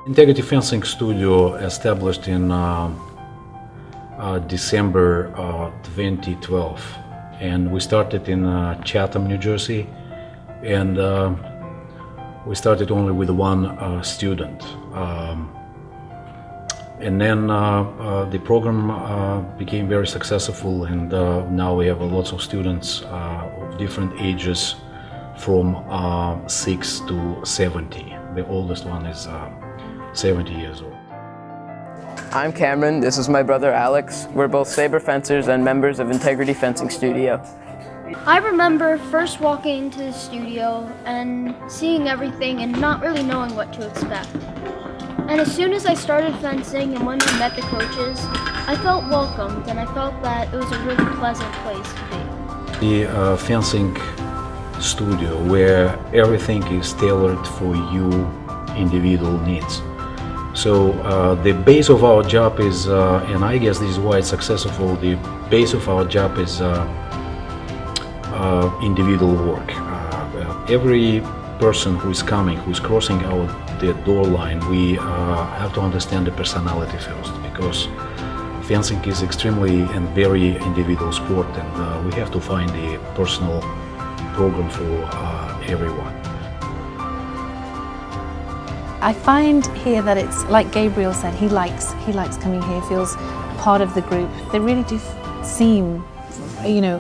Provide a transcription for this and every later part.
Integrity Fencing Studio established in December 2012, and we started in Chatham, New Jersey, and we started only with one student. And then the program became very successful, and now we have lots of students of different ages from 6 to 70. The oldest one is 70 years old. I'm Cameron, this is my brother Alex. We're both saber fencers and members of Integrity Fencing Studio. I remember first walking into the studio and seeing everything and not really knowing what to expect. And as soon as I started fencing and when we met the coaches, I felt welcomed and I felt that it was a really pleasant place to be. The fencing studio where everything is tailored for you individual needs. So the base of our job is, and I guess this is why it's successful, the base of our job is individual work. Every person who is coming, who is crossing the door line, we have to understand the personality first, because fencing is extremely and very individual sport, and we have to find a personal program for everyone. I find here that it's like Gabriel said, he likes coming here, feels part of the group. They really do seem,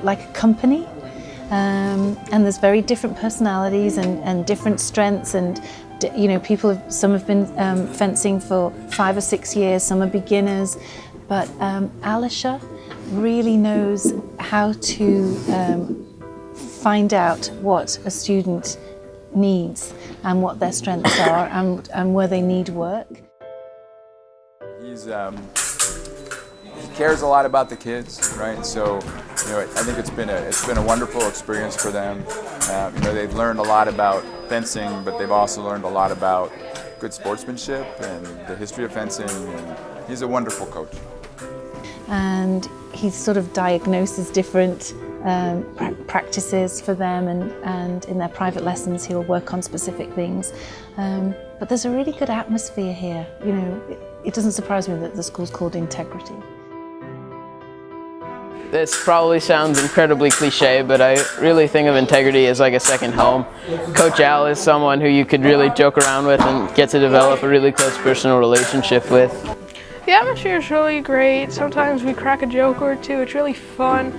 like a company, and there's very different personalities and different strengths, and some have been fencing for 5 or 6 years, some are beginners, but Alisha really knows how to find out what a student needs and what their strengths are and where they need work. He cares a lot about the kids, right? So, I think it's been a wonderful experience for them. They've learned a lot about fencing, but they've also learned a lot about good sportsmanship and the history of fencing, and he's a wonderful coach. And he sort of diagnoses different practices for them, and in their private lessons he'll work on specific things. But there's a really good atmosphere here. It doesn't surprise me that the school's called Integrity. This probably sounds incredibly cliche, but I really think of Integrity as like a second home. Coach Al is someone who you could really joke around with and get to develop a really close personal relationship with. The atmosphere is really great. Sometimes we crack a joke or two. It's really fun.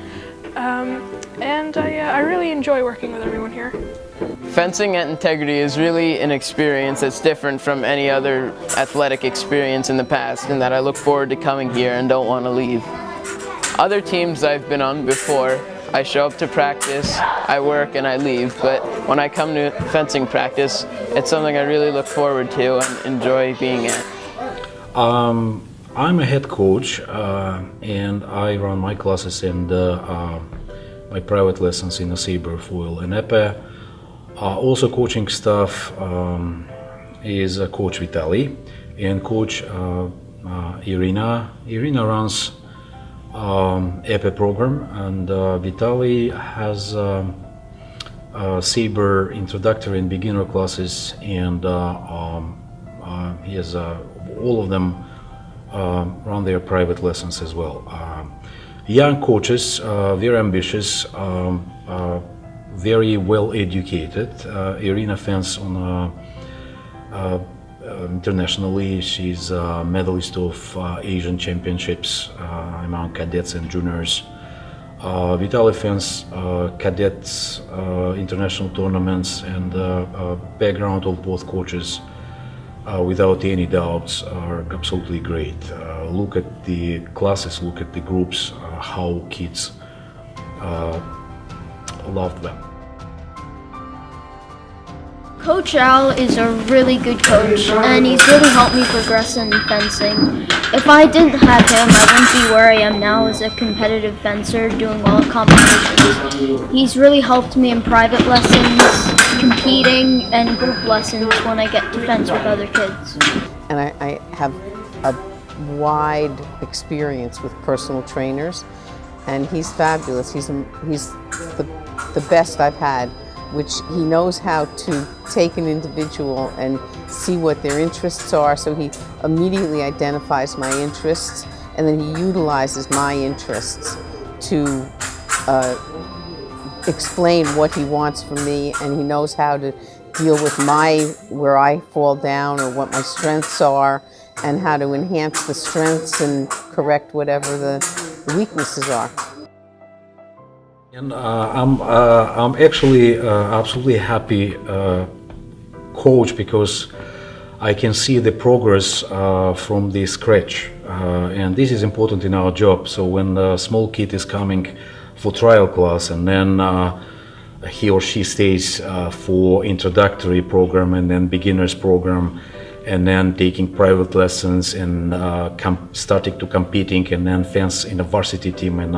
And I really enjoy working with everyone here. Fencing at Integrity is really an experience that's different from any other athletic experience in the past, and that I look forward to coming here and don't want to leave. Other teams I've been on before, I show up to practice, I work, and I leave, but when I come to fencing practice, it's something I really look forward to and enjoy being at. I'm a head coach, and I run my classes and my private lessons in the saber, foil, and epee. Also coaching staff is Coach Vitaly and Coach Irina. Irina runs epee program, and Vitaly has saber introductory and beginner classes, and he has all of them run their private lessons as well. Young coaches, very ambitious, very well educated. Irina fences on internationally. She's a medalist of Asian championships among cadets and juniors. Vitaly fences cadets international tournaments, and background of both coaches, without any doubts, are absolutely great. Look at the classes, look at the groups, how kids love them. Coach Al is a really good coach, and he's really helped me progress in fencing. If I didn't have him, I wouldn't be where I am now as a competitive fencer doing well in competitions. He's really helped me in private lessons, competing, and group lessons when I get to fence with other kids. And I have a wide experience with personal trainers, and he's fabulous. He's the best I've had which he knows how to take an individual and see what their interests are, so he immediately identifies my interests, and then he utilizes my interests to explain what he wants from me, and he knows how to deal with where I fall down or what my strengths are, and how to enhance the strengths and correct whatever the weaknesses are. And I'm actually absolutely happy coach, because I can see the progress from the scratch, and this is important in our job. So when a small kid is coming for trial class, and then he or she stays for introductory program and then beginners program, and then taking private lessons and starting to competing, and then fence in a varsity team in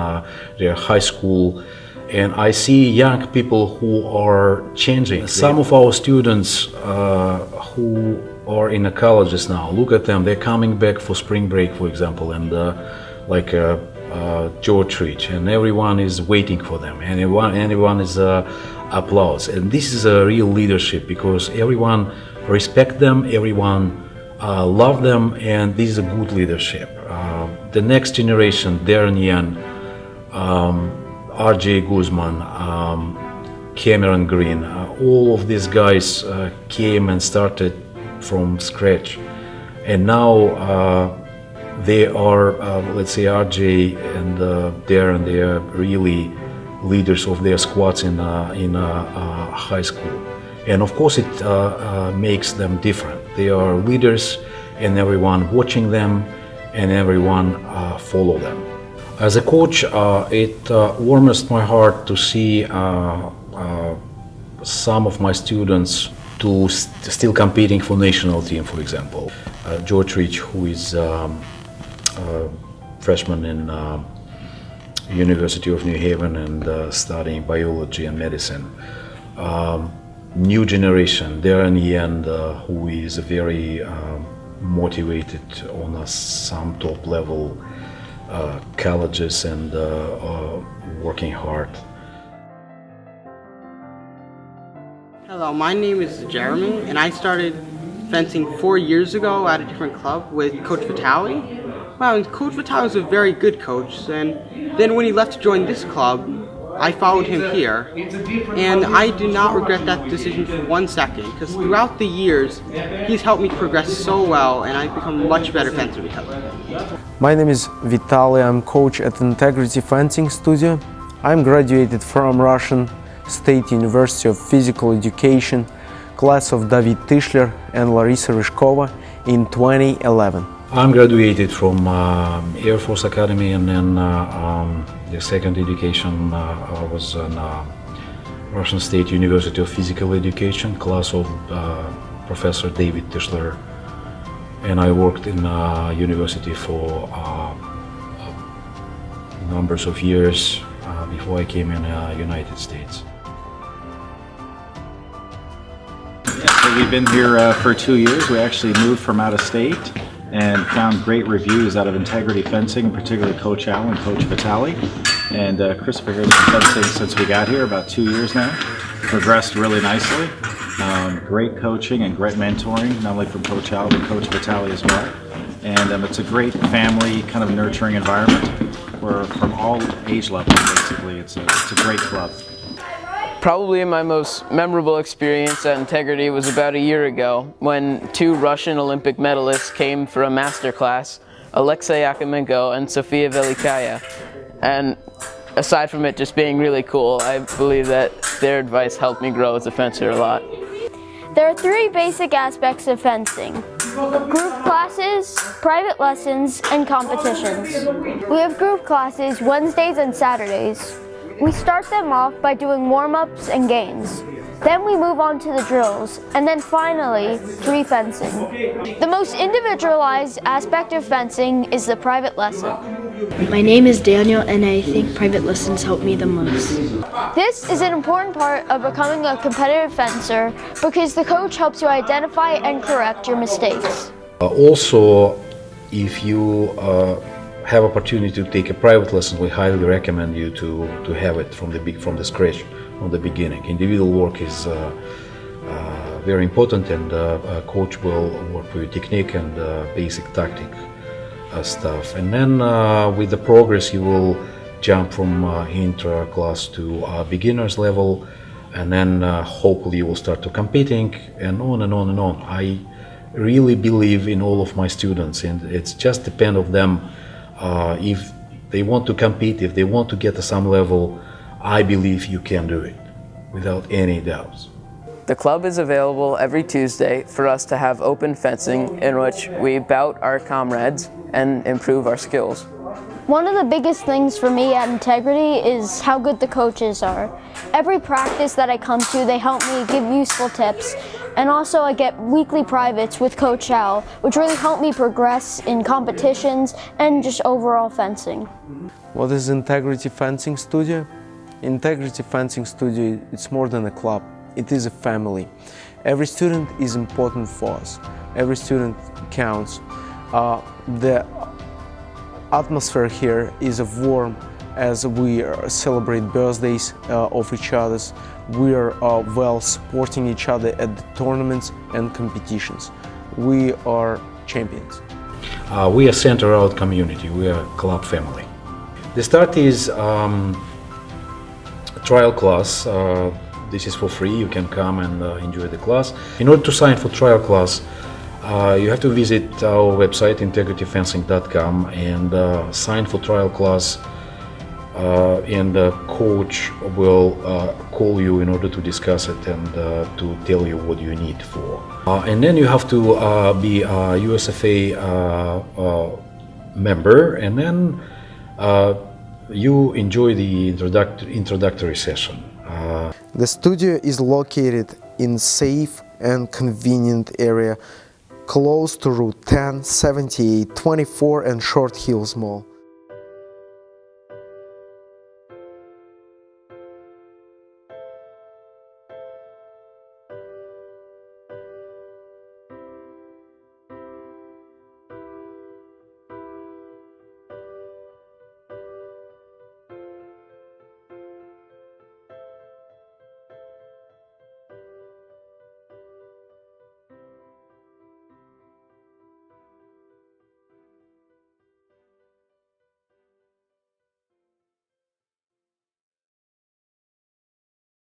their high school. And I see young people who are changing. Some of our students who are in the colleges now, look at them, they're coming back for spring break, for example, and like George Rich, and everyone is waiting for them, and everyone is applause. And this is a real leadership, because everyone respect them, everyone love them, and this is a good leadership. The next generation, Darren Yan, RJ Guzman, Cameron Green, all of these guys came and started from scratch, and now they are, let's say, RJ and Darren, they are really leaders of their squads in high school. And of course it makes them different. They are leaders, and everyone watching them, and everyone follow them. As a coach, it warms my heart to see some of my students still competing for national team, for example. George Rich, who is freshman in University of New Haven and studying biology and medicine. New generation, Darren Yan, who is very motivated on some top level colleges and working hard. Hello, my name is Jeremy, and I started fencing 4 years ago at a different club with Coach Vitale. Wow, and Coach Vitale is a very good coach, and then when he left to join this club, I followed him here, and I do not regret that decision for 1 second, because throughout the years, he's helped me progress so well, and I've become a much better fencer because of it. My name is Vitaly, I'm coach at Integrity Fencing Studio. I'm graduated from Russian State University of Physical Education, class of David Tischler and Larissa Ryzhkova in 2011. I'm graduated from Air Force Academy, and then the second education was in Russian State University of Physical Education, class of Professor David Tischler. And I worked in university for numbers of years before I came in United States. So we've been here for 2 years. We actually moved from out of state and found great reviews out of Integrity Fencing, particularly Coach Al and Coach Vitale. And Christopher here has been fencing since we got here, about 2 years now. Progressed really nicely. Great coaching and great mentoring, not only from Coach Al, but Coach Vitale as well. And it's a great family, kind of nurturing environment. We're from all age levels, basically. It's a great club. Probably my most memorable experience at Integrity was about a year ago when 2 Russian Olympic medalists came for a master class, Alexei Yakomenko and Sofia Velikaya. And aside from it just being really cool, I believe that their advice helped me grow as a fencer a lot. There are 3 basic aspects of fencing: group classes, private lessons, and competitions. We have group classes Wednesdays and Saturdays. We start them off by doing warm-ups and games. Then we move on to the drills, and then finally, free fencing. The most individualized aspect of fencing is the private lesson. My name is Daniel, and I think private lessons help me the most. This is an important part of becoming a competitive fencer because the coach helps you identify and correct your mistakes. Also, if you have opportunity to take a private lesson, we highly recommend you to have it from the scratch, from the beginning. Individual work is very important, and a coach will work with technique and basic tactic stuff. And then with the progress, you will jump from intra-class to beginner's level, and then hopefully you will start to competing, and on and on and on. I really believe in all of my students, and it's just depend of them if they want to compete, if they want to get to some level. I believe you can do it without any doubts. The club is available every Tuesday for us to have open fencing in which we bout our comrades and improve our skills. One of the biggest things for me at Integrity is how good the coaches are. Every practice that I come to, they help me give useful tips. And also I get weekly privates with Coach Al, which really help me progress in competitions and just overall fencing. What is Integrity Fencing Studio? Integrity Fencing Studio, it's more than a club. It is a family. Every student is important for us. Every student counts. The atmosphere here is warm as we celebrate birthdays of each other's. We are well supporting each other at the tournaments and competitions. We are champions. We are center-out community. We are club family. The start is trial class. This is for free. You can come and enjoy the class. In order to sign for trial class, you have to visit our website integrityfencing.com and sign for trial class, and the coach will call you in order to discuss it and to tell you what you need for. And then you have to be a USFA member, and then you enjoy the introductory session. The studio is located in safe and convenient area close to Route 10, 78, 24 and Short Hills Mall.